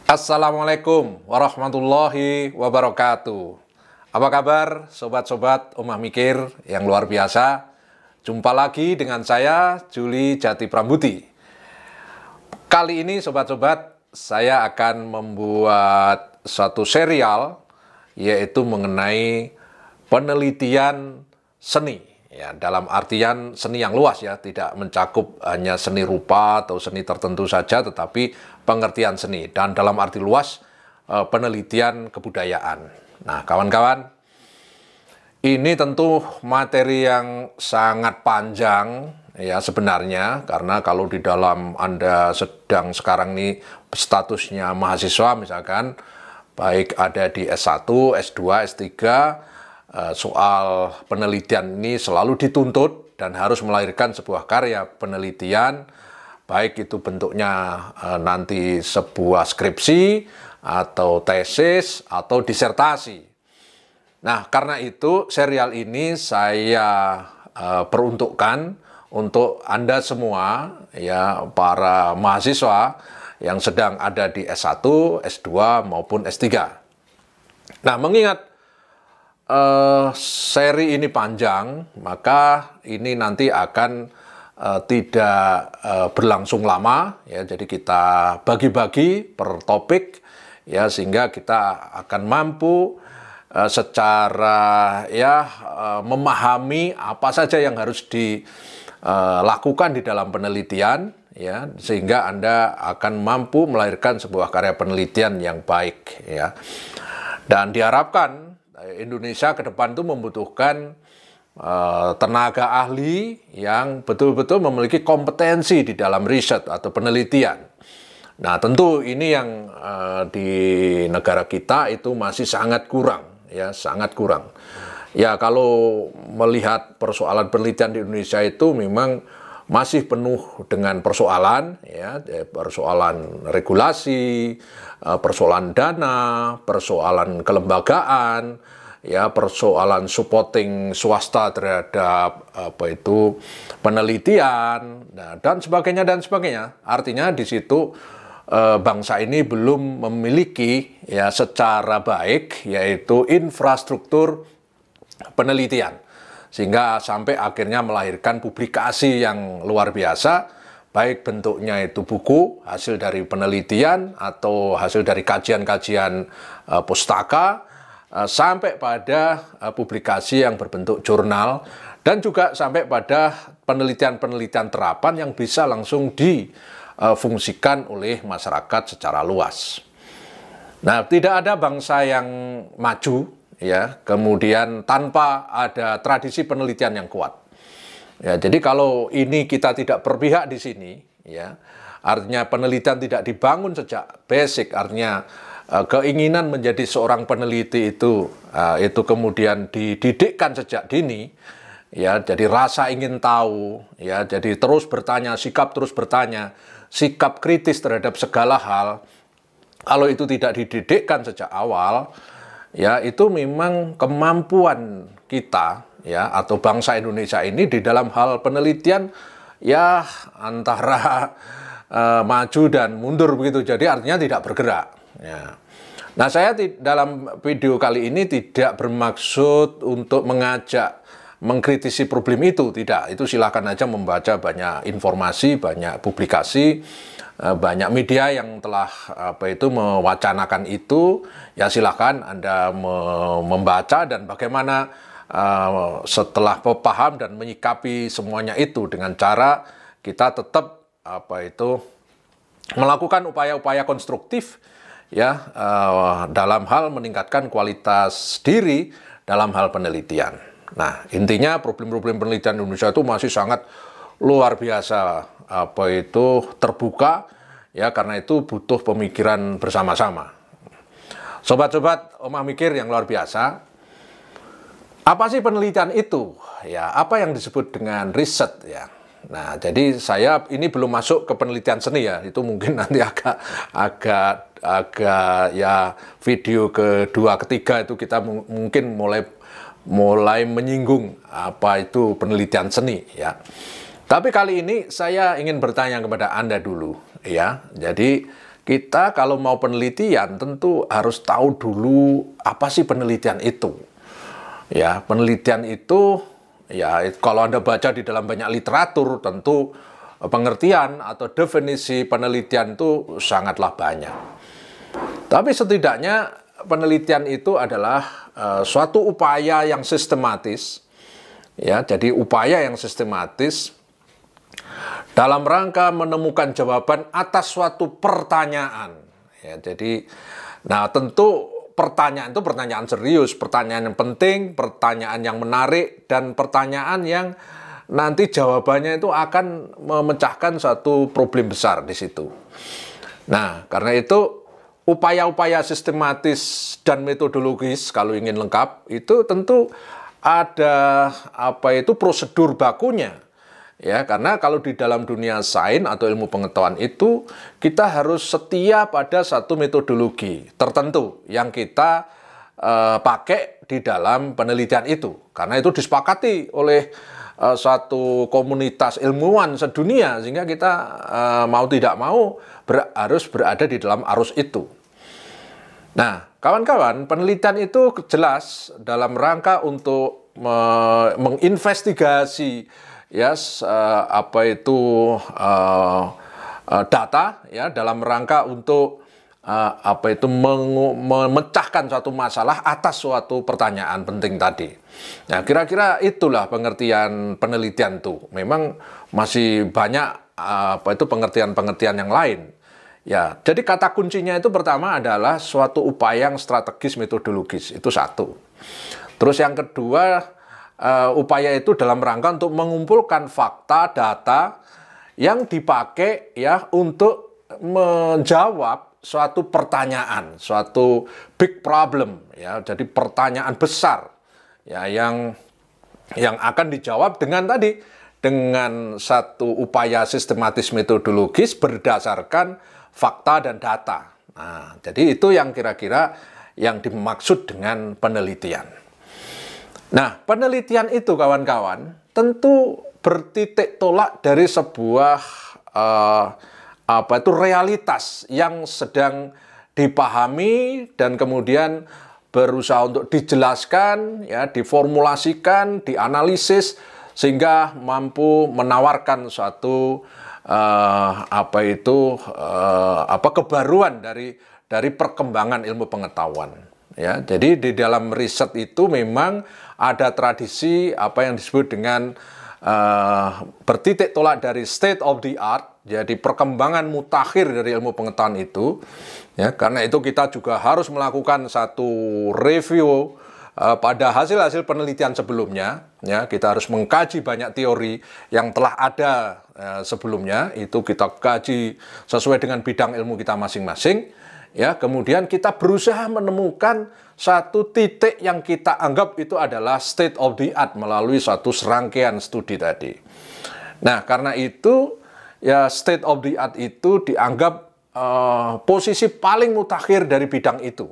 Assalamualaikum warahmatullahi wabarakatuh. Apa kabar sobat-sobat Omah Mikir yang luar biasa? Jumpa lagi dengan saya, Juli Jati Prambuti. Kali ini sobat-sobat, saya akan membuat satu serial, yaitu mengenai penelitian seni. Ya, dalam artian seni yang luas ya, tidak mencakup hanya seni rupa atau seni tertentu saja, tetapi pengertian seni. Dan dalam arti luas, penelitian kebudayaan. Nah, kawan-kawan, ini tentu materi yang sangat panjang ya sebenarnya, karena kalau di dalam Anda sedang sekarang ini statusnya mahasiswa misalkan, baik ada di S1, S2, S3, soal penelitian ini selalu dituntut dan harus melahirkan sebuah karya penelitian, baik itu bentuknya nanti sebuah skripsi atau tesis atau disertasi. Nah, karena itu serial ini saya peruntukkan untuk Anda semua ya, para mahasiswa yang sedang ada di S1, S2 maupun S3. Nah, mengingat seri ini panjang, maka ini nanti akan tidak berlangsung lama ya. Jadi kita bagi-bagi per topik ya, sehingga kita akan mampu secara ya memahami apa saja yang harus dilakukan di dalam penelitian ya, sehingga Anda akan mampu melahirkan sebuah karya penelitian yang baik ya. Dan diharapkan Indonesia ke depan itu membutuhkan tenaga ahli yang betul-betul memiliki kompetensi di dalam riset atau penelitian. Nah, tentu ini yang di negara kita itu masih sangat kurang, ya, sangat kurang. Ya, kalau melihat persoalan penelitian di Indonesia itu memang masih penuh dengan persoalan, ya, persoalan regulasi, persoalan dana, persoalan kelembagaan, ya, persoalan supporting swasta terhadap penelitian, nah, dan sebagainya dan sebagainya. Artinya di situ bangsa ini belum memiliki ya secara baik yaitu infrastruktur penelitian, sehingga sampai akhirnya melahirkan publikasi yang luar biasa, baik bentuknya itu buku, hasil dari penelitian, atau hasil dari kajian-kajian pustaka, sampai pada publikasi yang berbentuk jurnal, dan juga sampai pada penelitian-penelitian terapan yang bisa langsung difungsikan oleh masyarakat secara luas. Nah, tidak ada bangsa yang maju ya kemudian tanpa ada tradisi penelitian yang kuat. Ya, jadi kalau ini kita tidak berpihak di sini, ya, artinya penelitian tidak dibangun sejak basic, artinya keinginan menjadi seorang peneliti itu kemudian dididikkan sejak dini, ya, jadi rasa ingin tahu, ya, jadi terus bertanya, sikap terus bertanya, sikap kritis terhadap segala hal. Kalau itu tidak dididikkan sejak awal, ya, itu memang kemampuan kita ya atau bangsa Indonesia ini di dalam hal penelitian ya antara maju dan mundur begitu. Jadi artinya tidak bergerak ya. Nah, saya dalam video kali ini tidak bermaksud untuk mengajak mengkritisi problem itu, tidak. Itu silakan aja membaca banyak informasi, banyak publikasi, banyak media yang telah mewacanakan itu, ya silahkan Anda membaca dan bagaimana setelah paham dan menyikapi semuanya itu dengan cara kita tetap melakukan upaya-upaya konstruktif ya dalam hal meningkatkan kualitas diri dalam hal penelitian. Nah, intinya problem-problem penelitian Indonesia itu masih sangat luar biasa terbuka ya, karena itu butuh pemikiran bersama-sama. Sobat-sobat Omah Mikir yang luar biasa, apa sih penelitian itu? Ya, apa yang disebut dengan riset ya? Nah, jadi saya ini belum masuk ke penelitian seni ya, itu mungkin nanti agak ya video kedua ketiga itu kita mungkin mulai menyinggung apa itu penelitian seni ya. Tapi kali ini saya ingin bertanya kepada Anda dulu ya. Jadi kita kalau mau penelitian tentu harus tahu dulu apa sih penelitian itu. Ya, penelitian itu ya kalau Anda baca di dalam banyak literatur tentu pengertian atau definisi penelitian itu sangatlah banyak. Tapi setidaknya penelitian itu adalah suatu upaya yang sistematis. Ya, jadi upaya yang sistematis dalam rangka menemukan jawaban atas suatu pertanyaan. Ya, jadi, nah tentu pertanyaan itu pertanyaan serius, pertanyaan yang penting, pertanyaan yang menarik, dan pertanyaan yang nanti jawabannya itu akan memecahkan suatu problem besar di situ. Nah, karena itu upaya-upaya sistematis dan metodologis kalau ingin lengkap itu tentu ada prosedur bakunya. Ya, karena kalau di dalam dunia sains atau ilmu pengetahuan itu kita harus setia pada satu metodologi tertentu yang kita pakai di dalam penelitian itu. Karena itu disepakati oleh satu komunitas ilmuwan sedunia sehingga kita mau tidak mau harus berada di dalam arus itu. Nah, kawan-kawan, penelitian itu jelas dalam rangka untuk menginvestigasi ya data ya dalam rangka untuk memecahkan suatu masalah atas suatu pertanyaan penting tadi. Nah, kira-kira itulah pengertian penelitian itu. Memang masih banyak pengertian-pengertian yang lain. Ya, jadi kata kuncinya itu pertama adalah suatu upaya yang strategis metodologis, itu satu. Terus yang kedua, upaya itu dalam rangka untuk mengumpulkan fakta, data yang dipakai ya untuk menjawab suatu pertanyaan, suatu big problem ya, jadi pertanyaan besar ya yang akan dijawab dengan satu upaya sistematis metodologis berdasarkan fakta dan data. Nah, jadi itu yang kira-kira yang dimaksud dengan penelitian. Nah, penelitian itu kawan-kawan tentu bertitik tolak dari sebuah realitas yang sedang dipahami dan kemudian berusaha untuk dijelaskan, ya, diformulasikan, dianalisis sehingga mampu menawarkan suatu kebaruan dari perkembangan ilmu pengetahuan. Ya, jadi di dalam riset itu memang ada tradisi apa yang disebut dengan bertitik tolak dari state of the art, jadi perkembangan mutakhir dari ilmu pengetahuan itu. Ya, karena itu kita juga harus melakukan satu review pada hasil-hasil penelitian sebelumnya. Ya, kita harus mengkaji banyak teori yang telah ada sebelumnya, itu kita kaji sesuai dengan bidang ilmu kita masing-masing. Ya, kemudian kita berusaha menemukan satu titik yang kita anggap itu adalah state of the art melalui suatu serangkaian studi tadi. Nah, karena itu ya state of the art itu dianggap posisi paling mutakhir dari bidang itu.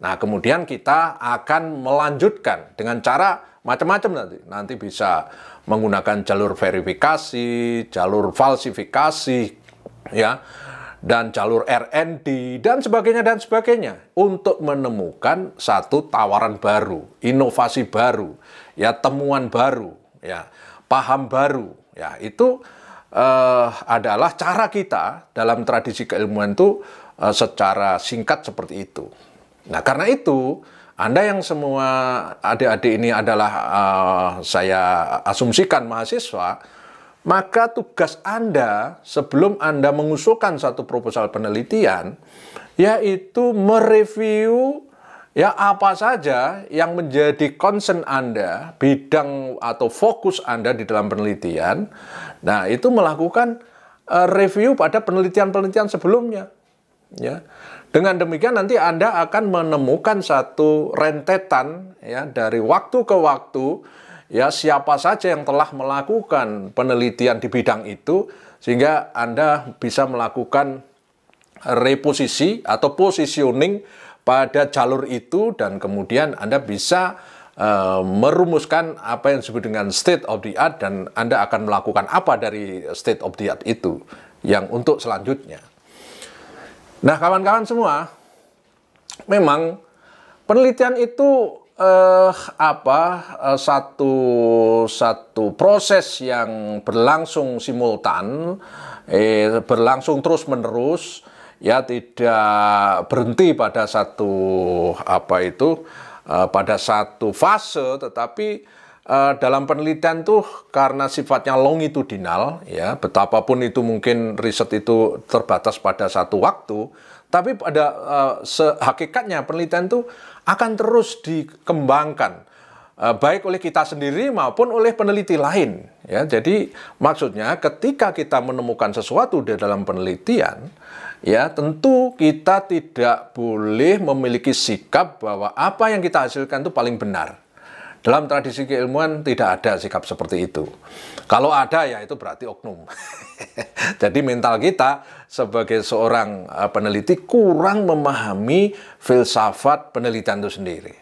Nah, kemudian kita akan melanjutkan dengan cara macam-macam nanti bisa menggunakan jalur verifikasi, jalur falsifikasi, ya, dan jalur R&D dan sebagainya untuk menemukan satu tawaran baru, inovasi baru, ya, temuan baru, ya, paham baru, ya, itu adalah cara kita dalam tradisi keilmuan itu secara singkat seperti itu. Nah, karena itu Anda yang semua adik-adik ini adalah saya asumsikan mahasiswa, maka tugas Anda sebelum Anda mengusulkan satu proposal penelitian, yaitu mereview ya apa saja yang menjadi concern Anda, bidang atau fokus Anda di dalam penelitian. Nah, itu melakukan review pada penelitian-penelitian sebelumnya. Ya. Dengan demikian nanti Anda akan menemukan satu rentetan ya dari waktu ke waktu ya siapa saja yang telah melakukan penelitian di bidang itu sehingga Anda bisa melakukan reposisi atau positioning pada jalur itu dan kemudian Anda bisa merumuskan apa yang disebut dengan state of the art dan Anda akan melakukan apa dari state of the art itu yang untuk selanjutnya. Nah, kawan-kawan semua, memang penelitian itu satu proses yang berlangsung simultan, berlangsung terus-menerus, ya tidak berhenti pada pada satu fase, tetapi dalam penelitian tuh karena sifatnya longitudinal, ya betapapun itu mungkin riset itu terbatas pada satu waktu, tapi pada hakikatnya penelitian itu akan terus dikembangkan, baik oleh kita sendiri maupun oleh peneliti lain. Ya, jadi maksudnya ketika kita menemukan sesuatu di dalam penelitian, ya tentu kita tidak boleh memiliki sikap bahwa apa yang kita hasilkan itu paling benar. Dalam tradisi keilmuan tidak ada sikap seperti itu. Kalau ada ya itu berarti oknum. Jadi mental kita sebagai seorang peneliti kurang memahami filsafat penelitian itu sendiri.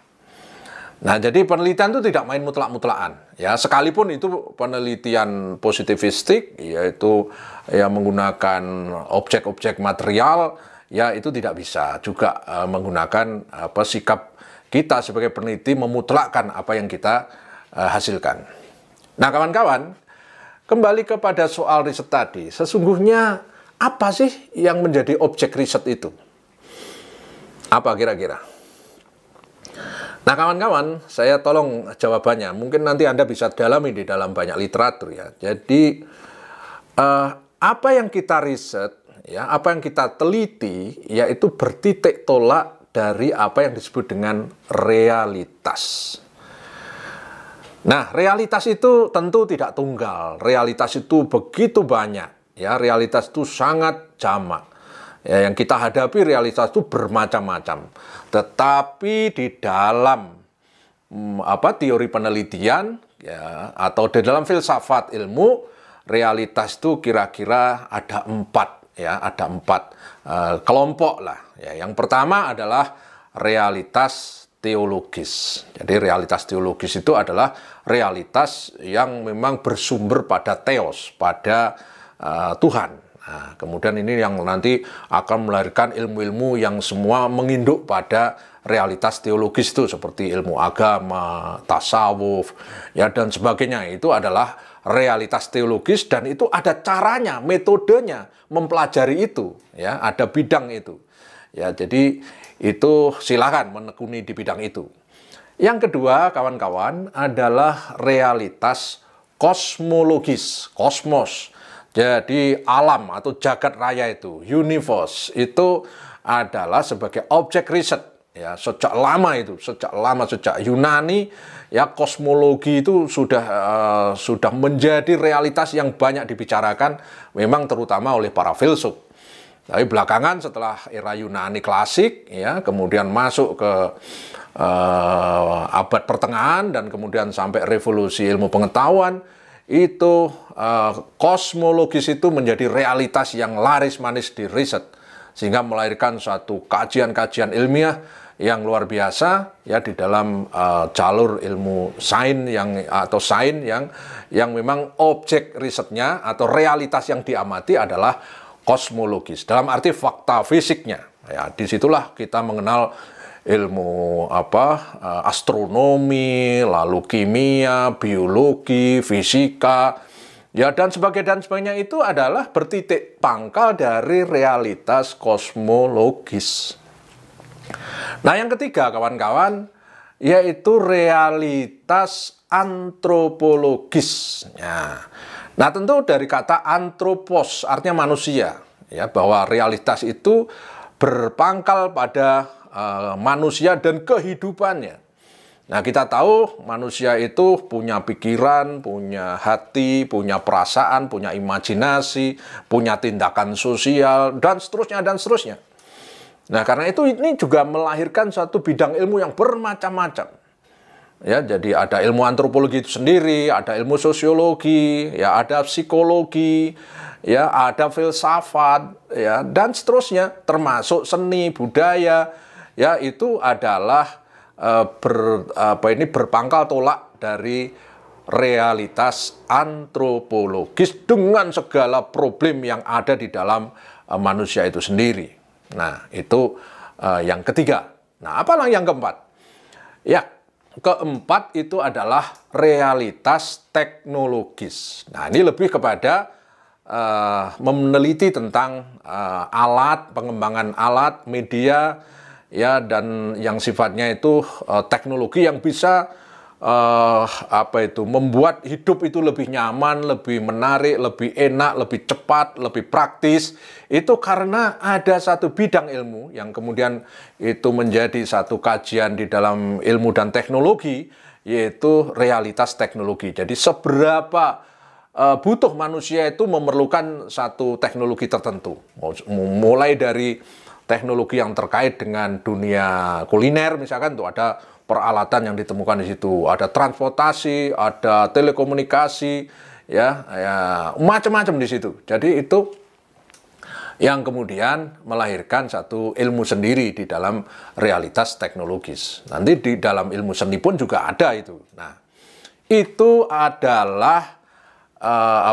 Nah, jadi penelitian itu tidak main mutlak-mutlakan. Ya, sekalipun itu penelitian positivistik, yaitu ya menggunakan objek-objek material, ya itu tidak bisa juga menggunakan sikap kita sebagai peneliti memutlakkan apa yang kita hasilkan. Nah, kawan-kawan, kembali kepada soal riset tadi, sesungguhnya apa sih yang menjadi objek riset itu? Apa kira-kira? Nah, kawan-kawan, saya tolong jawabannya. Mungkin nanti Anda bisa dalami di dalam banyak literatur ya. Jadi, apa yang kita riset, ya, apa yang kita teliti, yaitu bertitik tolak dari apa yang disebut dengan realitas. Nah, realitas itu tentu tidak tunggal. Realitas itu begitu banyak. Ya, realitas itu sangat jamak. Ya, yang kita hadapi realitas itu bermacam-macam. Tetapi di dalam teori penelitian, ya, atau di dalam filsafat ilmu, realitas itu kira-kira ada empat. Ya, ada empat kelompok lah. Ya, yang pertama adalah realitas teologis. Jadi realitas teologis itu adalah realitas yang memang bersumber pada theos, pada Tuhan. Nah, kemudian ini yang nanti akan melahirkan ilmu-ilmu yang semua menginduk pada realitas teologis itu, seperti ilmu agama, tasawuf, ya dan sebagainya. Itu adalah realitas teologis dan itu ada caranya, metodenya mempelajari itu, ya, ada bidang itu. Ya, jadi itu silakan menekuni di bidang itu. Yang kedua, kawan-kawan, adalah realitas kosmologis, kosmos. Jadi alam atau jagat raya itu, universe, itu adalah sebagai objek riset. Ya, sejak lama sejak Yunani, ya kosmologi itu sudah menjadi realitas yang banyak dibicarakan, memang terutama oleh para filsuf. Tapi belakangan setelah era Yunani klasik, ya kemudian masuk ke abad pertengahan dan kemudian sampai revolusi ilmu pengetahuan, itu kosmologis itu menjadi realitas yang laris manis di riset, sehingga melahirkan suatu kajian-kajian ilmiah yang luar biasa ya di dalam jalur ilmu sains yang memang objek risetnya atau realitas yang diamati adalah kosmologis dalam arti fakta fisiknya. Ya, disitulah kita mengenal ilmu astronomi, lalu kimia, biologi, fisika, ya dan sebagainya itu adalah bertitik pangkal dari realitas kosmologis. Nah, yang ketiga, kawan-kawan, yaitu realitas antropologis. Nah, tentu dari kata antropos artinya manusia, ya bahwa realitas itu berpangkal pada manusia dan kehidupannya. Nah, kita tahu manusia itu punya pikiran, punya hati, punya perasaan, punya imajinasi, punya tindakan sosial, dan seterusnya, dan seterusnya. Nah, karena itu ini juga melahirkan suatu bidang ilmu yang bermacam-macam. Ya, jadi ada ilmu antropologi itu sendiri, ada ilmu sosiologi, ya ada psikologi, ya ada filsafat, ya dan seterusnya, termasuk seni, budaya, ya itu adalah berpangkal tolak dari realitas antropologis dengan segala problem yang ada di dalam manusia itu sendiri. Nah, itu yang ketiga. Nah, apalah yang keempat? Ya, keempat itu adalah realitas teknologis. Nah, ini lebih kepada meneliti tentang alat, pengembangan alat, media, ya, dan yang sifatnya itu teknologi yang bisa membuat hidup itu lebih nyaman, lebih menarik, lebih enak, lebih cepat, lebih praktis. Itu karena ada satu bidang ilmu yang kemudian itu menjadi satu kajian di dalam ilmu dan teknologi, yaitu realitas teknologi. Jadi seberapa butuh manusia itu memerlukan satu teknologi tertentu, mulai dari teknologi yang terkait dengan dunia kuliner, misalkan tuh ada peralatan yang ditemukan di situ, ada transportasi, ada telekomunikasi, ya macam-macam di situ. Jadi itu yang kemudian melahirkan satu ilmu sendiri di dalam realitas teknologis. Nanti di dalam ilmu seni pun juga ada itu. Nah, itu adalah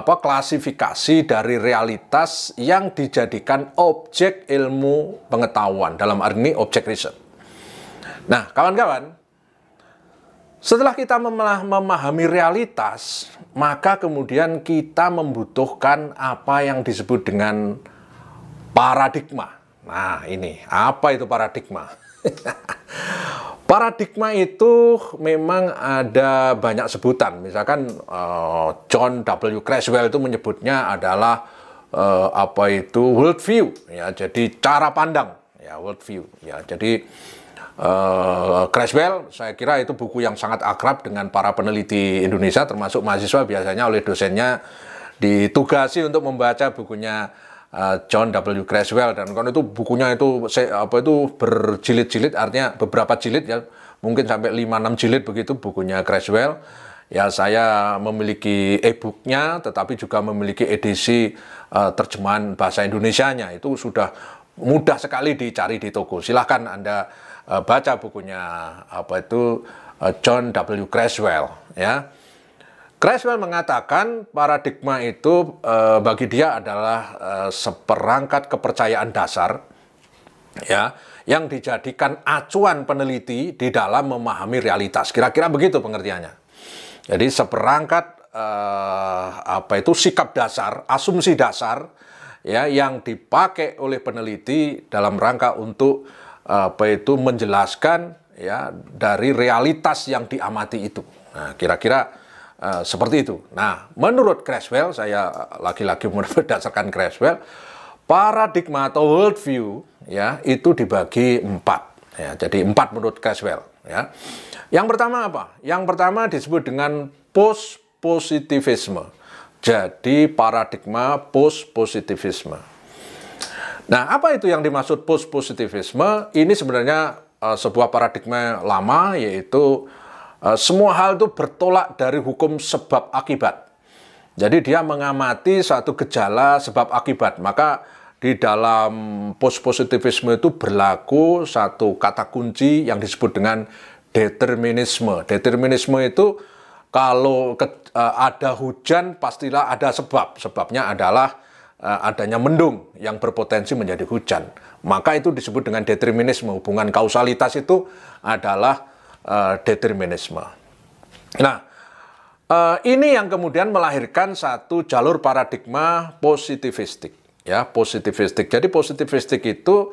klasifikasi dari realitas yang dijadikan objek ilmu pengetahuan, dalam arti ini objek riset. Nah, kawan-kawan, setelah kita memahami realitas, maka kemudian kita membutuhkan apa yang disebut dengan paradigma. Nah, ini apa itu paradigma? Paradigma itu memang ada banyak sebutan. Misalkan John W. Creswell itu menyebutnya adalah worldview, ya. Jadi cara pandang, ya, worldview, ya. Jadi Creswell, saya kira itu buku yang sangat akrab dengan para peneliti Indonesia, termasuk mahasiswa biasanya oleh dosennya ditugasi untuk membaca bukunya John W. Creswell, dan kan itu bukunya itu berjilid-jilid, artinya beberapa jilid, ya, mungkin sampai 5-6 jilid begitu bukunya Creswell. Ya, saya memiliki e-booknya, tetapi juga memiliki edisi terjemahan bahasa Indonesianya. Itu sudah mudah sekali dicari di toko. Silahkan Anda baca bukunya John W. Creswell, ya. Creswell mengatakan paradigma itu bagi dia adalah seperangkat kepercayaan dasar, ya, yang dijadikan acuan peneliti di dalam memahami realitas. Kira-kira begitu pengertiannya. Jadi seperangkat sikap dasar, asumsi dasar, ya, yang dipakai oleh peneliti dalam rangka untuk menjelaskan, ya, dari realitas yang diamati itu. Nah, kira-kira seperti itu. Nah, menurut Creswell, saya lagi-lagi berdasarkan Creswell, paradigma atau worldview, ya, itu dibagi 4. Ya, jadi 4 menurut Creswell, ya. Yang pertama apa? Yang pertama disebut dengan post-positivisme. Jadi paradigma post-positivisme. Nah, apa itu yang dimaksud post-positivisme? Ini sebenarnya sebuah paradigma lama, yaitu semua hal itu bertolak dari hukum sebab akibat. Jadi dia mengamati satu gejala sebab akibat. Maka di dalam post-positivisme itu berlaku satu kata kunci yang disebut dengan determinisme. Determinisme itu kalau ada hujan pastilah ada sebab. Sebabnya adalah adanya mendung yang berpotensi menjadi hujan. Maka itu disebut dengan determinisme. Hubungan kausalitas itu adalah determinisme. Nah, ini yang kemudian melahirkan satu jalur paradigma positivistik, ya, positivistik. Jadi positivistik itu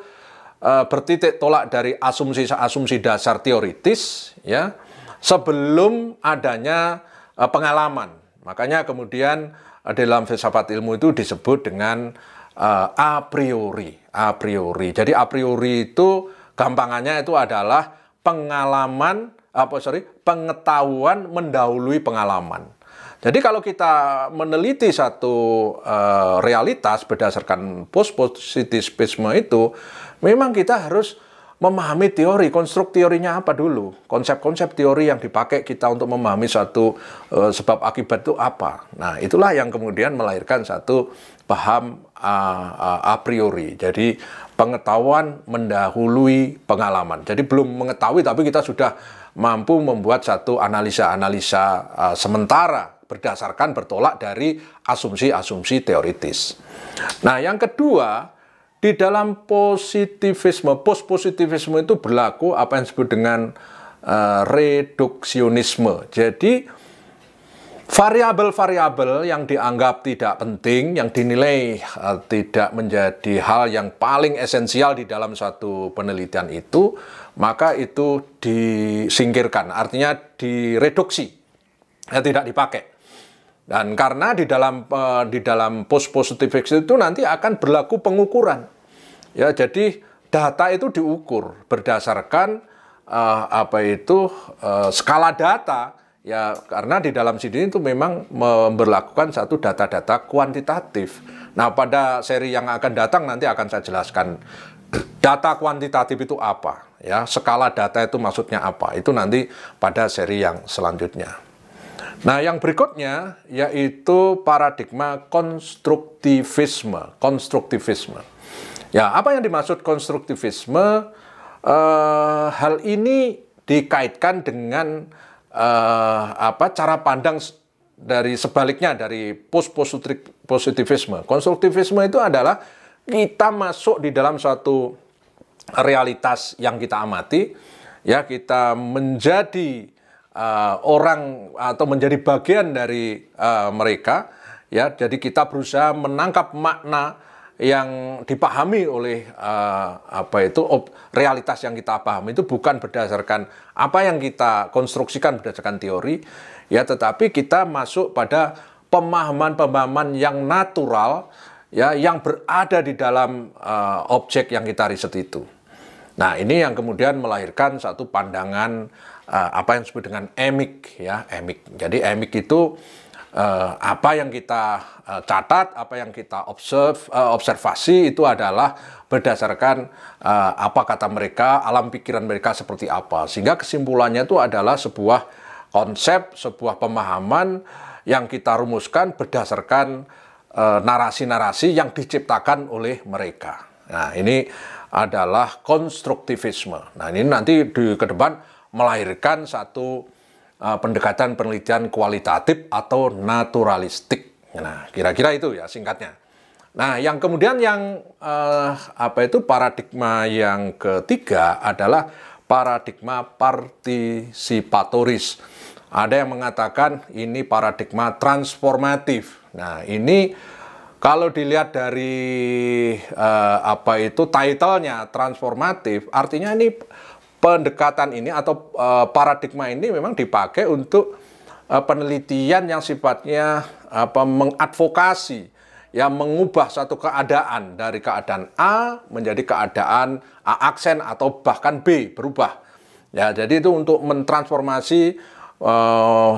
bertitik tolak dari asumsi-asumsi dasar teoritis, ya, sebelum adanya pengalaman. Makanya kemudian dalam filsafat ilmu itu disebut dengan a priori. A priori. Jadi a priori itu gampangannya itu adalah pengetahuan mendahului pengalaman. Jadi kalau kita meneliti satu realitas berdasarkan post-positivisme itu, memang kita harus memahami teori, konstruk teorinya apa dulu. Konsep-konsep teori yang dipakai kita untuk memahami satu sebab akibat itu apa. Nah, itulah yang kemudian melahirkan satu paham a priori. Jadi pengetahuan mendahului pengalaman. Jadi belum mengetahui tapi kita sudah mampu membuat satu analisa-analisa sementara berdasarkan bertolak dari asumsi-asumsi teoritis. Nah, yang kedua di dalam positivisme, post-positivisme itu berlaku apa yang disebut dengan reduksionisme. Jadi variabel-variabel yang dianggap tidak penting, yang dinilai tidak menjadi hal yang paling esensial di dalam suatu penelitian itu, maka itu disingkirkan, artinya direduksi, ya, tidak dipakai. Dan karena di dalam post-positivisme itu nanti akan berlaku pengukuran. Ya, jadi data itu diukur berdasarkan skala data. Ya, karena di dalam sini itu memang memberlakukan satu data-data kuantitatif. Nah, pada seri yang akan datang nanti akan saya jelaskan data kuantitatif itu apa. Ya, skala data itu maksudnya apa. Itu nanti pada seri yang selanjutnya. Nah, yang berikutnya yaitu paradigma konstruktivisme. Konstruktivisme. Ya, apa yang dimaksud konstruktivisme? Hal ini dikaitkan dengan cara pandang dari sebaliknya dari post-positivisme. Konstruktivisme itu adalah kita masuk di dalam suatu realitas yang kita amati, ya, kita menjadi orang atau menjadi bagian dari mereka, ya. Jadi kita berusaha menangkap makna yang dipahami oleh realitas yang kita pahami itu bukan berdasarkan apa yang kita konstruksikan berdasarkan teori, ya, tetapi kita masuk pada pemahaman-pemahaman yang natural, ya, yang berada di dalam objek yang kita riset itu. Nah, ini yang kemudian melahirkan satu pandangan apa yang disebut dengan emik, ya, emik. Jadi emik itu apa yang kita catat, apa yang kita observasi itu adalah berdasarkan apa kata mereka, alam pikiran mereka seperti apa. Sehingga kesimpulannya itu adalah sebuah konsep, sebuah pemahaman yang kita rumuskan berdasarkan narasi-narasi yang diciptakan oleh mereka. Nah, ini adalah konstruktivisme. Nah, ini nanti ke depan melahirkan satu pendekatan penelitian kualitatif atau naturalistik. Nah, kira-kira itu ya singkatnya. Nah, yang kemudian yang paradigma yang ketiga adalah paradigma partisipatoris. Ada yang mengatakan ini paradigma transformatif. Nah, ini kalau dilihat dari title-nya transformatif, artinya ini pendekatan ini atau paradigma ini memang dipakai untuk penelitian yang sifatnya mengadvokasi, ya, mengubah satu keadaan dari keadaan A menjadi keadaan A aksen atau bahkan B berubah. Ya, jadi itu untuk mentransformasi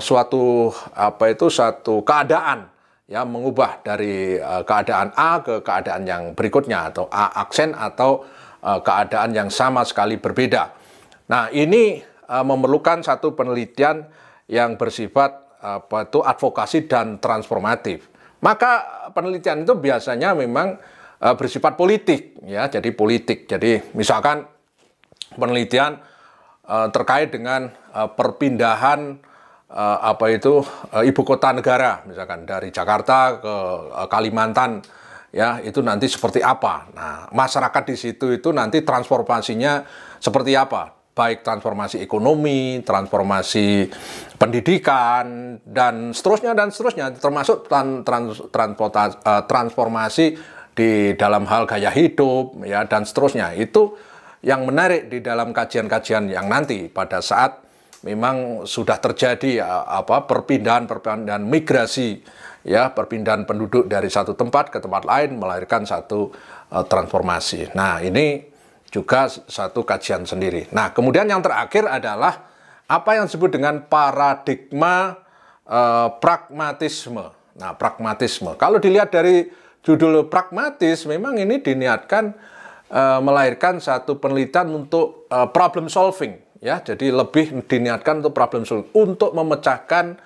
suatu keadaan, ya, mengubah dari keadaan A ke keadaan yang berikutnya atau A aksen atau keadaan yang sama sekali berbeda. Nah, ini memerlukan satu penelitian yang bersifat advokasi dan transformatif. Maka penelitian itu biasanya memang bersifat politik, ya, jadi politik. Jadi misalkan penelitian terkait dengan perpindahan ibu kota negara, misalkan dari Jakarta ke Kalimantan, ya, itu nanti seperti apa. Nah, masyarakat di situ itu nanti transformasinya seperti apa, baik transformasi ekonomi, transformasi pendidikan, dan seterusnya, termasuk transformasi di dalam hal gaya hidup, ya, dan seterusnya. Itu yang menarik di dalam kajian-kajian yang nanti pada saat memang sudah terjadi perpindahan migrasi, ya, perpindahan penduduk dari satu tempat ke tempat lain melahirkan satu transformasi. Nah, ini juga satu kajian sendiri. Nah, kemudian yang terakhir adalah apa yang disebut dengan paradigma pragmatisme. Nah, pragmatisme. Kalau dilihat dari judul pragmatis, memang ini diniatkan melahirkan satu penelitian untuk problem solving, ya. Jadi lebih diniatkan untuk problem solving, untuk memecahkan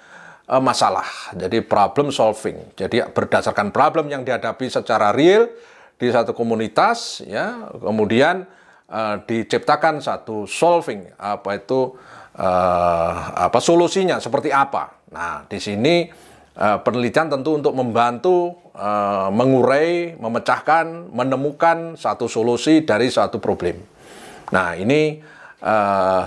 masalah. Jadi problem solving. Jadi berdasarkan problem yang dihadapi secara real di satu komunitas, ya, kemudian diciptakan satu solving, solusinya seperti apa. Nah, di sini penelitian tentu untuk membantu mengurai, memecahkan, menemukan satu solusi dari satu problem. Nah, ini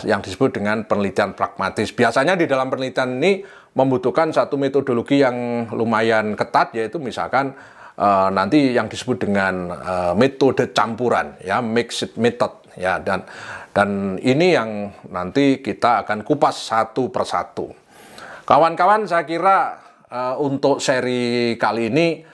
yang disebut dengan penelitian pragmatis. Biasanya di dalam penelitian ini membutuhkan satu metodologi yang lumayan ketat, yaitu misalkan nanti yang disebut dengan metode campuran, ya, mixed method, ya, dan ini yang nanti kita akan kupas satu persatu. Kawan-kawan, saya kira untuk seri kali ini,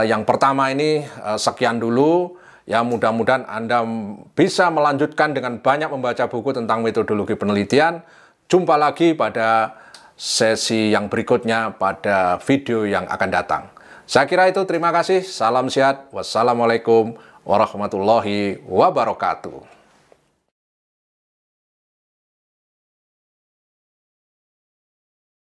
yang pertama ini sekian dulu. Ya, mudah-mudahan Anda bisa melanjutkan dengan banyak membaca buku tentang metodologi penelitian. Jumpa lagi pada sesi yang berikutnya pada video yang akan datang. Saya kira itu, terima kasih. Salam sehat. Wassalamualaikum warahmatullahi wabarakatuh.